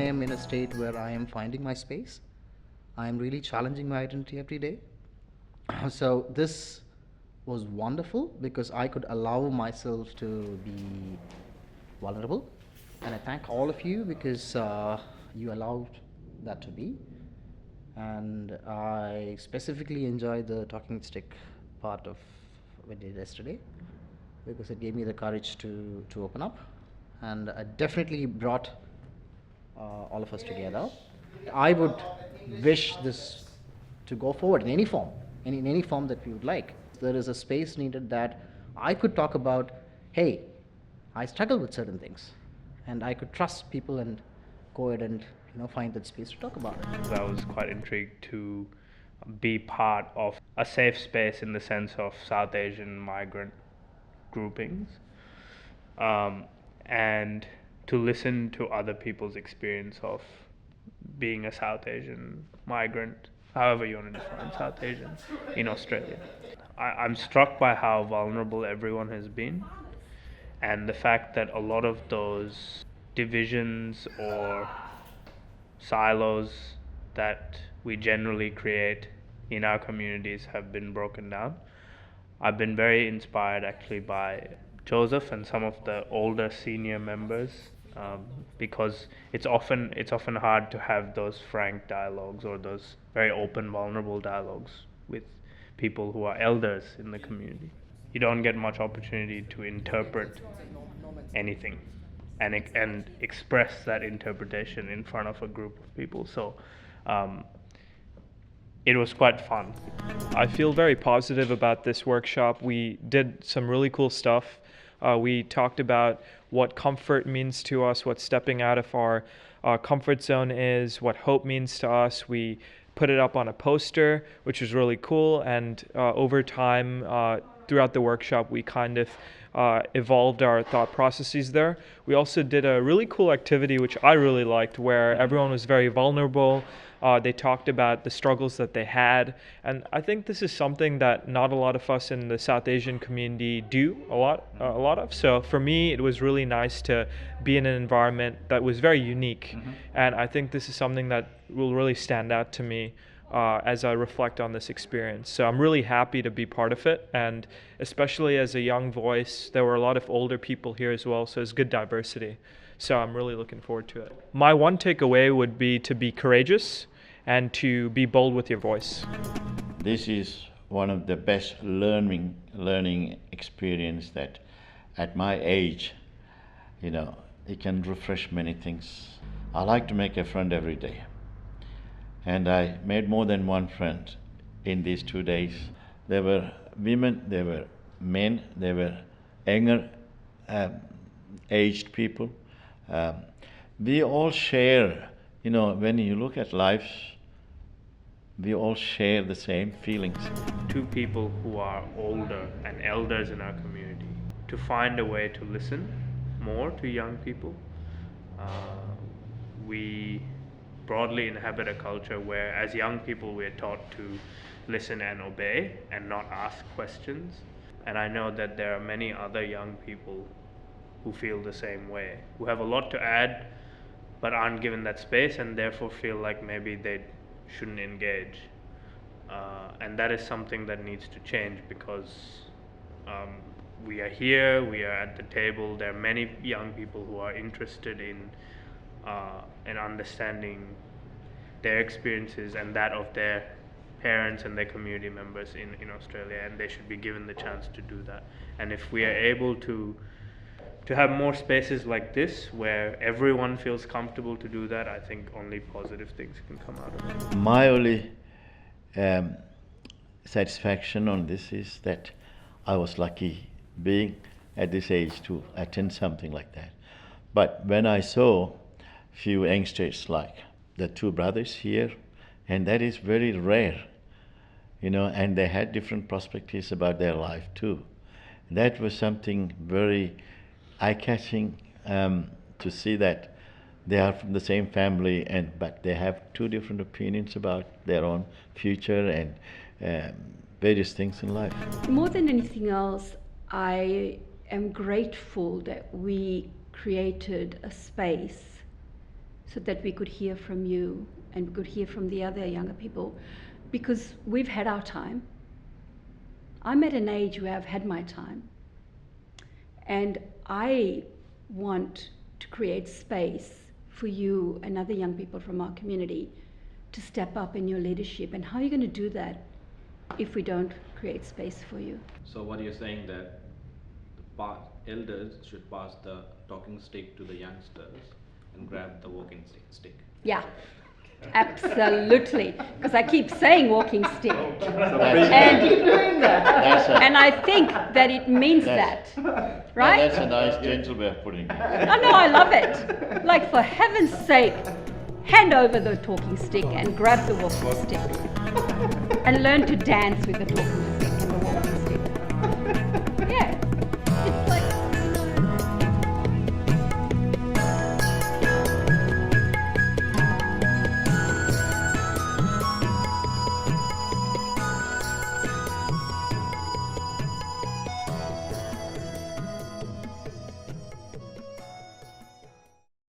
I am in a state where I am finding my space. I am really challenging my identity every day. So this was wonderful because I could allow myself to be vulnerable, and I thank all of you because you allowed that to be. And I specifically enjoyed the talking stick part of what we did yesterday because it gave me the courage to open up, and it definitely brought all of us together. I would wish this to go forward in any form, in any form that we would like. There is a space needed that I could talk about, hey, I struggle with certain things, and I could trust people and go ahead and find that space to talk about it. I was quite intrigued to be part of a safe space in the sense of South Asian migrant groupings, and to listen to other people's experience of being a South Asian migrant, however you want to define South Asian, in Australia. I'm struck by how vulnerable everyone has been, and the fact that a lot of those divisions or silos that we generally create in our communities have been broken down. I've been very inspired actually by Joseph and some of the older senior members, because it's often hard to have those frank dialogues or those very open, vulnerable dialogues with people who are elders in the community. You don't get much opportunity to interpret anything and express that interpretation in front of a group of people. So it was quite fun. I feel very positive about this workshop. We did some really cool stuff. We talked about what comfort means to us, what stepping out of our comfort zone is, what hope means to us. We put it up on a poster, which was really cool. And over time, throughout the workshop, we kind of evolved our thought processes there. We also did a really cool activity, which I really liked, where everyone was very vulnerable. They talked about the struggles that they had. And I think this is something that not a lot of us in the South Asian community do a lot of. So for me, it was really nice to be in an environment that was very unique. And I think this is something that will really stand out to me as I reflect on this experience. So I'm really happy to be part of it, and especially as a young voice, there were a lot of older people here as well, so it's good diversity. So I'm really looking forward to it. My one takeaway would be to be courageous and to be bold with your voice. This is one of the best learning experience that at my age, it can refresh many things. I like to make a friend every day. And I made more than one friend in these 2 days. There were women, there were men, there were younger aged people. We all share, when you look at life, we all share the same feelings. Two people who are older and elders in our community, to find a way to listen more to young people. We broadly inhabit a culture where as young people we're taught to listen and obey and not ask questions. And I know that there are many other young people who feel the same way, who have a lot to add but aren't given that space and therefore feel like maybe they shouldn't engage. And that is something that needs to change because we are here, we are at the table. There are many young people who are interested in understanding their experiences and that of their parents and their community members in Australia, and they should be given the chance to do that. And if we are able to have more spaces like this where everyone feels comfortable to do that, I think only positive things can come out of it. My only satisfaction on this is that I was lucky being at this age to attend something like that. But when I saw few youngsters like the two brothers here, and that is very rare, and they had different perspectives about their life too. That was something very eye-catching to see that they are from the same family, but they have two different opinions about their own future and various things in life. More than anything else, I am grateful that we created a space so that we could hear from you and we could hear from the other younger people, because we've had our time. I'm at an age where I've had my time, and I want to create space for you and other young people from our community to step up in your leadership. And how are you going to do that if we don't create space for you? So what you're saying that the elders should pass the talking stick to the youngsters and grab the walking stick. Yeah, absolutely. Because I keep saying walking stick. That's, that's a, And I think that it means that, right? That's a nice, gentle way of putting it. Oh no, I love it. Like, for heaven's sake, hand over the talking stick and grab the walking stick. And learn to dance with the talking stick and the walking stick. Yeah, it's like